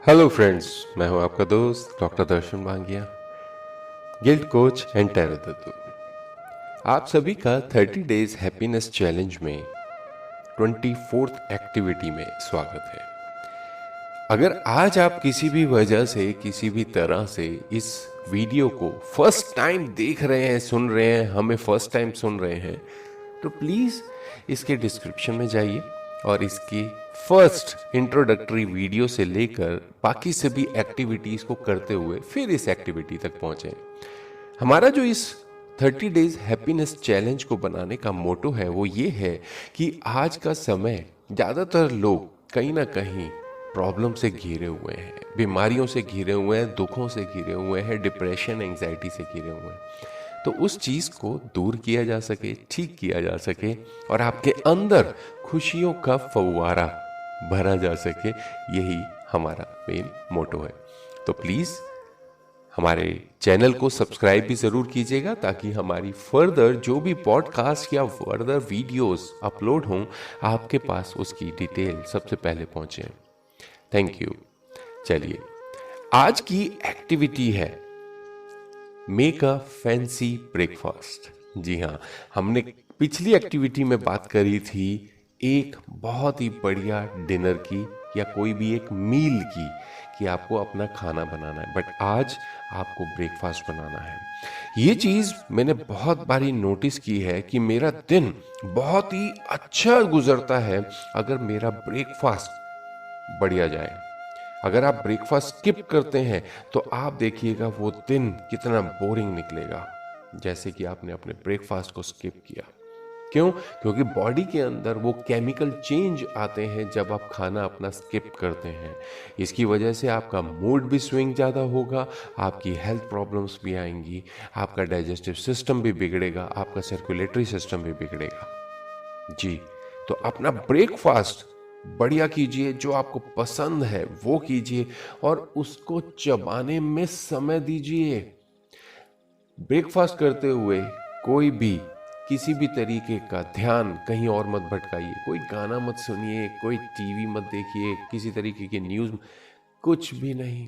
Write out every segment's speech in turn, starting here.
Hello friends, मैं हूं आपका दोस्त doctor Darshan Bangia, guild coach and tarot Dattu. आप सभी का 30 डेज हैप्पीनेस चैलेंज में 24th एक्टिविटी में स्वागत है। अगर आज आप किसी भी वजह से किसी भी तरह से इस वीडियो को फर्स्ट टाइम देख रहे हैं, सुन रहे हैं, हमें फर्स्ट टाइम सुन रहे हैं, तो प्लीज़ इसके डिस्क्रिप्शन में जाइए और इसकी फर्स्ट इंट्रोडक्टरी वीडियो से लेकर बाकी सभी एक्टिविटीज़ को करते हुए फिर इस एक्टिविटी तक पहुंचे। हमारा जो इस 30 डेज हैप्पीनेस चैलेंज को बनाने का मोटो है वो ये है कि आज का समय ज़्यादातर लोग कहीं ना कहीं प्रॉब्लम से घिरे हुए हैं, बीमारियों से घिरे हुए हैं, दुखों से घिरे हुए हैं, डिप्रेशन एंग्जाइटी से घिरे हुए हैं। तो उस चीज़ को दूर किया जा सके, ठीक किया जा सके और आपके अंदर खुशियों का फव्वारा भरा जा सके, यही हमारा मेन मोटो है। तो प्लीज़ हमारे चैनल को सब्सक्राइब भी ज़रूर कीजिएगा ताकि हमारी फर्दर जो भी पॉडकास्ट या फर्दर वीडियोस अपलोड हों आपके पास उसकी डिटेल सबसे पहले पहुंचे। Thank you. चलिए, आज की एक्टिविटी है मेक अ फैंसी ब्रेकफास्ट। जी हाँ, हमने पिछली एक्टिविटी में बात करी थी एक बहुत ही बढ़िया डिनर की या कोई भी एक मील की, कि आपको अपना खाना बनाना है, बट आज आपको ब्रेकफास्ट बनाना है। ये चीज़ मैंने बहुत बारी नोटिस की है कि मेरा दिन बहुत ही अच्छा गुजरता है अगर मेरा ब्रेकफास्ट बढ़िया जाए। अगर आप ब्रेकफास्ट स्किप करते हैं तो आप देखिएगा वो दिन कितना बोरिंग निकलेगा, जैसे कि आपने अपने ब्रेकफास्ट को स्किप किया। क्यों? क्योंकि बॉडी के अंदर वो केमिकल चेंज आते हैं जब आप खाना अपना स्किप करते हैं। इसकी वजह से आपका मूड भी स्विंग ज़्यादा होगा, आपकी हेल्थ प्रॉब्लम्स भी आएंगी, आपका डाइजेस्टिव सिस्टम भी बिगड़ेगा, आपका सर्कुलेटरी सिस्टम भी बिगड़ेगा। जी, तो अपना ब्रेकफास्ट बढ़िया कीजिए, जो आपको पसंद है वो कीजिए और उसको चबाने में समय दीजिए। ब्रेकफास्ट करते हुए कोई भी किसी भी तरीके का ध्यान कहीं और मत भटकाइए, कोई गाना मत सुनिए, कोई टीवी मत देखिए, किसी तरीके की न्यूज़, कुछ भी नहीं।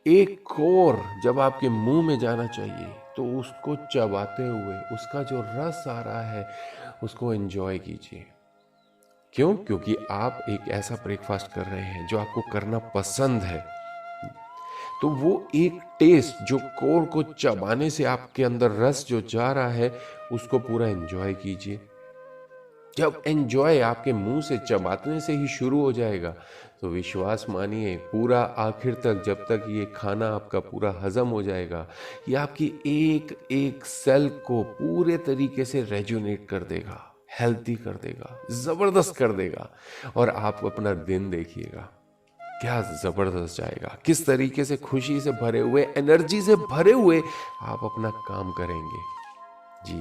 एक कोर जब आपके मुंह में जाना चाहिए तो उसको चबाते हुए उसका जो रस आ रहा है उसको एंजॉय कीजिए। क्यों? क्योंकि आप एक ऐसा ब्रेकफास्ट कर रहे हैं जो आपको करना पसंद है। तो वो एक टेस्ट जो कोर को चबाने से आपके अंदर रस जो जा रहा है उसको पूरा एंजॉय कीजिए। जब एंजॉय आपके मुंह से चबाने से ही शुरू हो जाएगा तो विश्वास मानिए पूरा आखिर तक, जब तक ये खाना आपका पूरा हजम हो जाएगा, ये आपकी एक एक सेल को पूरे तरीके से रेजुनेट कर देगा, हेल्थी कर देगा, जबरदस्त कर देगा। और आप अपना दिन देखिएगा क्या जबरदस्त जाएगा, किस तरीके से खुशी से भरे हुए, एनर्जी से भरे हुए आप अपना काम करेंगे। जी,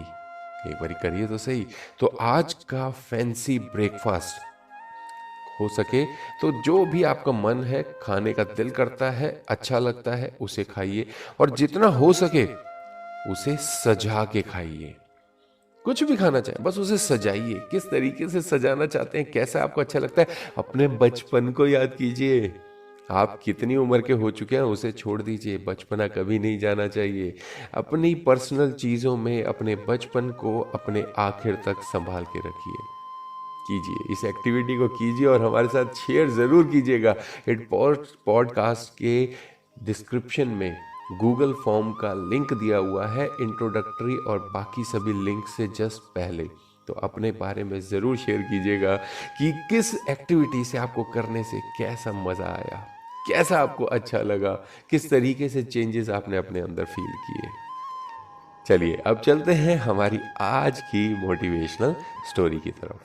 एक बारी करिए तो सही। तो आज का फैंसी ब्रेकफास्ट हो सके तो जो भी आपका मन है, खाने का दिल करता है, अच्छा लगता है, उसे खाइए और जितना हो सके उसे सजा के खाइए। कुछ भी खाना चाहे बस उसे सजाइए। किस तरीके से सजाना चाहते हैं, कैसा आपको अच्छा लगता है, अपने बचपन को याद कीजिए। आप कितनी उम्र के हो चुके हैं उसे छोड़ दीजिए, बचपना कभी नहीं जाना चाहिए। अपनी पर्सनल चीज़ों में अपने बचपन को अपने आखिर तक संभाल के रखिए। कीजिए, इस एक्टिविटी को कीजिए और हमारे साथ शेयर ज़रूर कीजिएगा। इट पॉडकास्ट के डिस्क्रिप्शन में गूगल फॉर्म का लिंक दिया हुआ है, इंट्रोडक्टरी और बाकी सभी लिंक से जस्ट पहले। तो अपने बारे में ज़रूर शेयर कीजिएगा कि किस एक्टिविटी से आपको करने से कैसा मज़ा आया, कैसा आपको अच्छा लगा, किस तरीके से चेंजेस आपने अपने अंदर फील किए। चलिए अब चलते हैं हमारी आज की मोटिवेशनल स्टोरी की तरफ।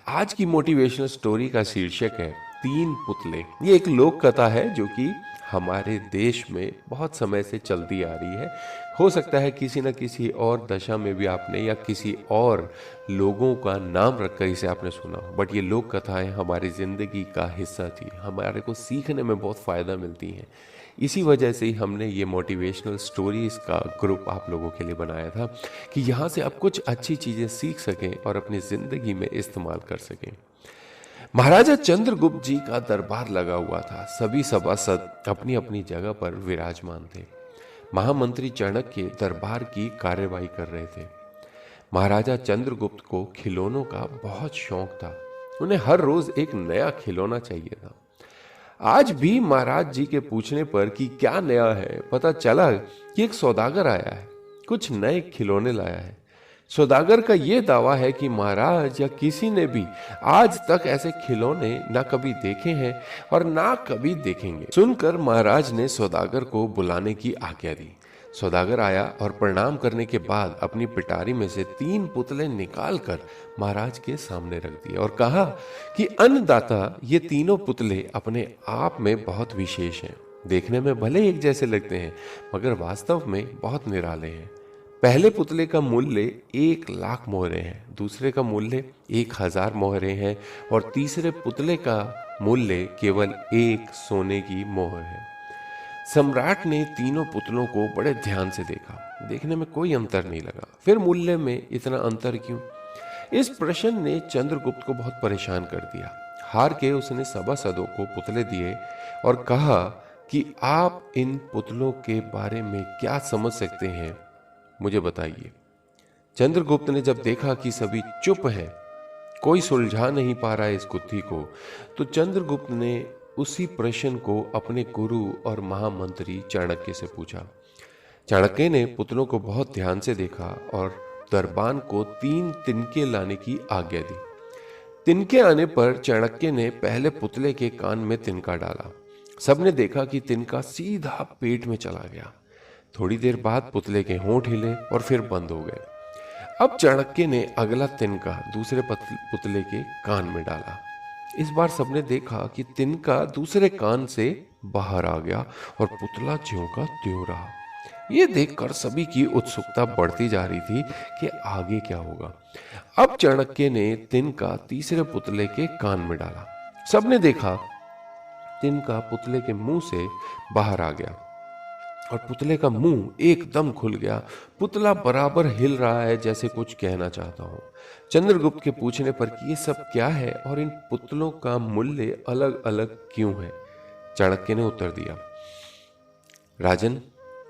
आज की मोटिवेशनल स्टोरी का शीर्षक है तीन पुतले। ये एक लोक कथा है जो कि हमारे देश में बहुत समय से चलती आ रही है। हो सकता है किसी न किसी और दशा में भी आपने या किसी और लोगों का नाम रखकर इसे आपने सुना हो, बट ये लोक कथाएं हमारी ज़िंदगी का हिस्सा थी, हमारे को सीखने में बहुत फ़ायदा मिलती हैं। इसी वजह से ही हमने ये मोटिवेशनल स्टोरीज़ का ग्रुप आप लोगों के लिए बनाया था कि यहाँ से आप कुछ अच्छी चीज़ें सीख सकें और अपनी ज़िंदगी में इस्तेमाल कर सकें। महाराजा चंद्रगुप्त जी का दरबार लगा हुआ था। सभी सभासद अपनी अपनी जगह पर विराजमान थे। महामंत्री चाणक्य दरबार की कार्यवाही कर रहे थे। महाराजा चंद्रगुप्त को खिलौनों का बहुत शौक था। उन्हें हर रोज एक नया खिलौना चाहिए था। आज भी महाराज जी के पूछने पर कि क्या नया है, पता चला कि एक सौदागर आया है, कुछ नए खिलौने लाया है। सौदागर का यह दावा है कि महाराज या किसी ने भी आज तक ऐसे खिलौने ना कभी देखे हैं और ना कभी देखेंगे। सुनकर महाराज ने सौदागर को बुलाने की आज्ञा दी। सौदागर आया और प्रणाम करने के बाद अपनी पिटारी में से 3 पुतले निकालकर महाराज के सामने रख दिए और कहा कि अन्नदाता, ये तीनों पुतले अपने आप में बहुत विशेष हैं। देखने में भले एक जैसे लगते हैं मगर वास्तव में बहुत निराले हैं। पहले पुतले का मूल्य 1,00,000 मोहरे हैं, दूसरे का मूल्य 1,000 मोहरे हैं और तीसरे पुतले का मूल्य केवल 1 सोने की मोहर है। सम्राट ने तीनों पुतलों को बड़े ध्यान से देखा। देखने में कोई अंतर नहीं लगा। फिर मूल्य में इतना अंतर क्यों? इस प्रश्न ने चंद्रगुप्त को बहुत परेशान कर दिया। हार के उसने सभासदों को पुतले दिए और कहा कि आप इन पुतलों के बारे में क्या समझ सकते हैं, मुझे बताइए। चंद्रगुप्त ने जब देखा कि सभी चुप हैं, कोई सुलझा नहीं पा रहा है इस गुत्थी को, तो चंद्रगुप्त ने उसी प्रश्न को अपने गुरु और महामंत्री चाणक्य से पूछा। चाणक्य ने पुतलों को बहुत ध्यान से देखा और दरबान को 3 तिनके लाने की आज्ञा दी। तिनके आने पर चाणक्य ने पहले पुतले के कान में तिनका डाला। सबने देखा कि तिनका सीधा पेट में चला गया। थोड़ी देर बाद पुतले के होंठ हिले और फिर बंद हो गए। अब चाणक्य ने अगला तिनका दूसरे पुतले के कान में डाला। इस बार सबने देखा कि तिनका दूसरे कान से बाहर आ गया और पुतला ज्यों का त्यों रहा। ये देखकर सभी की उत्सुकता बढ़ती जा रही थी कि आगे क्या होगा। अब चाणक्य ने तिनका तीसरे पुतले के कान में डाला। सबने देखा तिनका पुतले के मुंह से बाहर आ गया और पुतले का मुंह एकदम खुल गया। पुतला बराबर हिल रहा है जैसे कुछ कहना चाहता हो। चंद्रगुप्त के पूछने पर कि ये सब क्या है और इन पुतलों का मूल्य अलग अलग क्यों है, चाणक्य ने उत्तर दिया, राजन,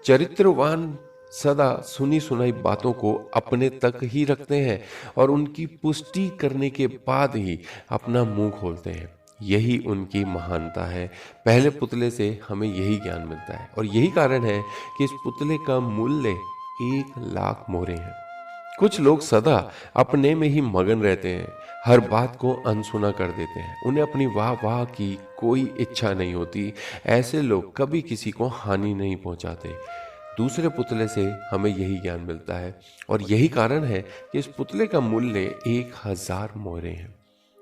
चरित्रवान सदा सुनी सुनाई बातों को अपने तक ही रखते हैं और उनकी पुष्टि करने के बाद ही अपना मुंह खोलते हैं। यही उनकी महानता है। पहले पुतले से हमें यही ज्ञान मिलता है और यही कारण है कि इस पुतले का मूल्य 1,00,000 मोहरे हैं। कुछ लोग सदा अपने में ही मगन रहते हैं, हर बात को अनसुना कर देते हैं। उन्हें अपनी वाह वाह की कोई इच्छा नहीं होती। ऐसे लोग कभी किसी को हानि नहीं पहुंचाते। दूसरे पुतले से हमें यही ज्ञान मिलता है और यही कारण है कि इस पुतले का मूल्य 1,000 मोहरे हैं।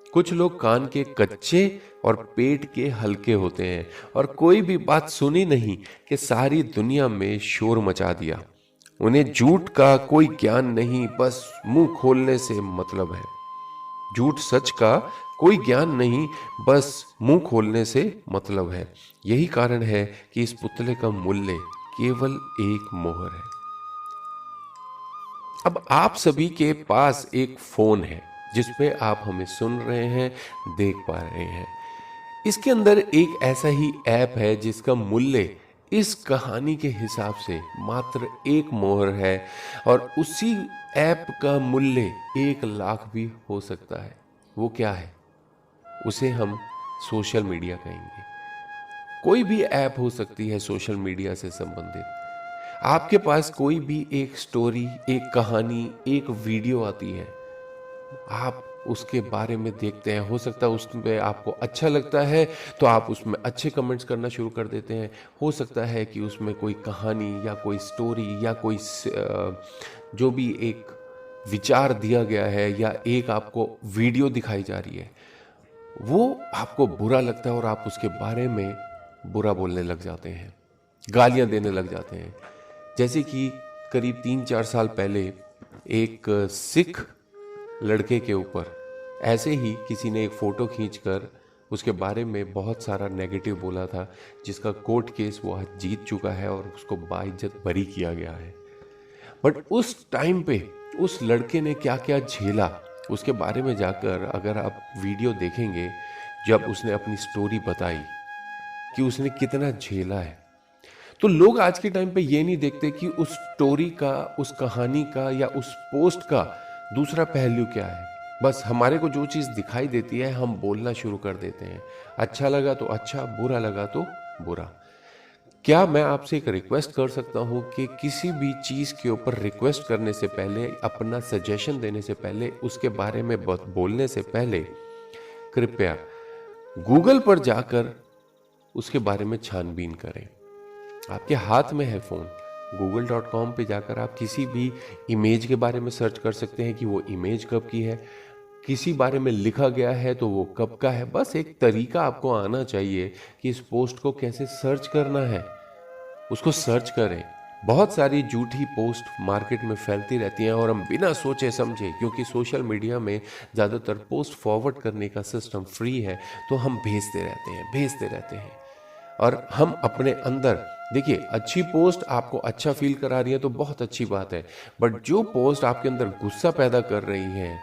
कुछ लोग कान के कच्चे और पेट के हल्के होते हैं और कोई भी बात सुनी नहीं कि सारी दुनिया में शोर मचा दिया। उन्हें झूठ का कोई ज्ञान नहीं, बस मुंह खोलने से मतलब है। झूठ सच का कोई ज्ञान नहीं, बस मुंह खोलने से मतलब है। यही कारण है कि इस पुतले का मूल्य केवल 1 मोहर है। अब आप सभी के पास एक फोन है जिसपे आप हमें सुन रहे हैं, देख पा रहे हैं। इसके अंदर एक ऐसा ही ऐप है जिसका मूल्य इस कहानी के हिसाब से मात्र 1 मोहर है और उसी ऐप का मूल्य 1,00,000 भी हो सकता है। वो क्या है? उसे हम सोशल मीडिया कहेंगे। कोई भी ऐप हो सकती है सोशल मीडिया से संबंधित। आपके पास कोई भी एक स्टोरी, एक कहानी, एक वीडियो आती है, आप उसके बारे में देखते हैं। हो सकता है उसमें आपको अच्छा लगता है तो आप उसमें अच्छे कमेंट्स करना शुरू कर देते हैं। हो सकता है कि उसमें कोई कहानी या कोई स्टोरी या कोई जो भी एक विचार दिया गया है या एक आपको वीडियो दिखाई जा रही है, वो आपको बुरा लगता है और आप उसके बारे में बुरा बोलने लग जाते हैं, गालियां देने लग जाते हैं। जैसे कि करीब 3-4 साल पहले एक सिख लड़के के ऊपर ऐसे ही किसी ने एक फ़ोटो खींचकर उसके बारे में बहुत सारा नेगेटिव बोला था, जिसका कोर्ट केस वो आज जीत चुका है और उसको बाइज्जत बरी किया गया है। बट उस टाइम पे उस लड़के ने क्या क्या झेला उसके बारे में जाकर अगर आप वीडियो देखेंगे, जब उसने अपनी स्टोरी बताई कि उसने कितना झेला है, तो लोग आज के टाइम पे ये नहीं देखते कि उस स्टोरी का, उस कहानी का या उस पोस्ट का दूसरा पहलू क्या है। बस हमारे को जो चीज़ दिखाई देती है हम बोलना शुरू कर देते हैं। अच्छा लगा तो अच्छा, बुरा लगा तो बुरा। क्या मैं आपसे एक रिक्वेस्ट कर सकता हूं कि किसी भी चीज़ के ऊपर रिक्वेस्ट करने से पहले, अपना सजेशन देने से पहले, उसके बारे में बोलने से पहले कृपया गूगल पर जाकर उसके बारे में छानबीन करें। आपके हाथ में है फ़ोन, google.com पे जाकर आप किसी भी इमेज के बारे में सर्च कर सकते हैं कि वो इमेज कब की है, किसी बारे में लिखा गया है तो वो कब का है। बस एक तरीका आपको आना चाहिए कि इस पोस्ट को कैसे सर्च करना है, उसको सर्च करें। बहुत सारी झूठी पोस्ट मार्केट में फैलती रहती हैं और हम बिना सोचे समझे, क्योंकि सोशल मीडिया में ज़्यादातर पोस्ट फॉरवर्ड करने का सिस्टम फ्री है, तो हम भेजते रहते हैं और हम अपने अंदर, देखिए, अच्छी पोस्ट आपको अच्छा फील करा रही है तो बहुत अच्छी बात है, बट जो पोस्ट आपके अंदर गुस्सा पैदा कर रही है,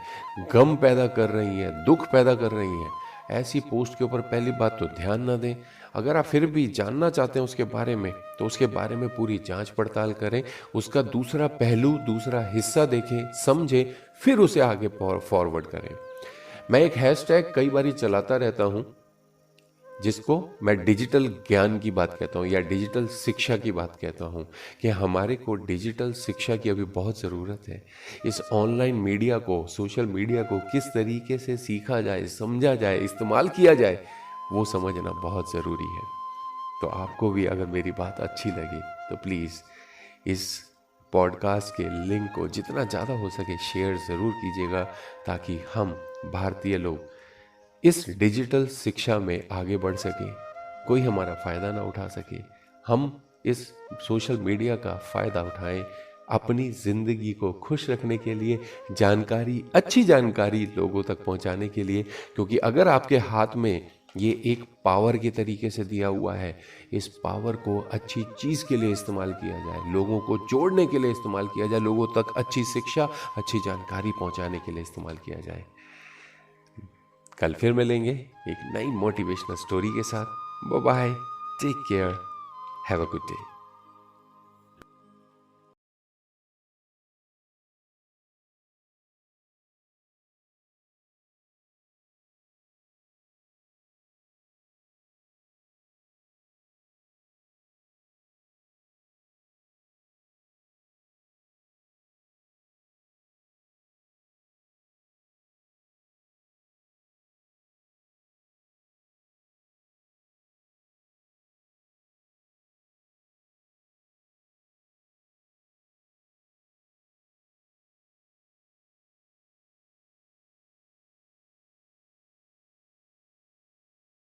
गम पैदा कर रही है, दुख पैदा कर रही है, ऐसी पोस्ट के ऊपर पहली बात तो ध्यान ना दें। अगर आप फिर भी जानना चाहते हैं उसके बारे में, तो उसके बारे में पूरी जांच पड़ताल करें, उसका दूसरा पहलू, दूसरा हिस्सा देखें, समझें, फिर उसे आगे फॉरवर्ड करें। मैं एक हैशटैग कई बार चलाता रहता हूं, जिसको मैं डिजिटल ज्ञान की बात कहता हूँ या डिजिटल शिक्षा की बात कहता हूँ, कि हमारे को डिजिटल शिक्षा की अभी बहुत ज़रूरत है। इस ऑनलाइन मीडिया को, सोशल मीडिया को किस तरीके से सीखा जाए, समझा जाए, इस्तेमाल किया जाए, वो समझना बहुत ज़रूरी है। तो आपको भी अगर मेरी बात अच्छी लगी तो प्लीज़ इस पॉडकास्ट के लिंक को जितना ज़्यादा हो सके शेयर ज़रूर कीजिएगा, ताकि हम भारतीय लोग इस डिजिटल शिक्षा में आगे बढ़ सके, कोई हमारा फ़ायदा ना उठा सके। हम इस सोशल मीडिया का फ़ायदा उठाएं अपनी ज़िंदगी को खुश रखने के लिए, जानकारी, अच्छी जानकारी लोगों तक पहुंचाने के लिए। क्योंकि अगर आपके हाथ में ये एक पावर के तरीके से दिया हुआ है, इस पावर को अच्छी चीज़ के लिए इस्तेमाल किया जाए, लोगों को जोड़ने के लिए इस्तेमाल किया जाए, लोगों तक अच्छी शिक्षा, अच्छी जानकारी पहुंचाने के लिए इस्तेमाल किया जाए। कल फिर मिलेंगे एक नई मोटिवेशनल स्टोरी के साथ। Bye bye, take care, have a good day.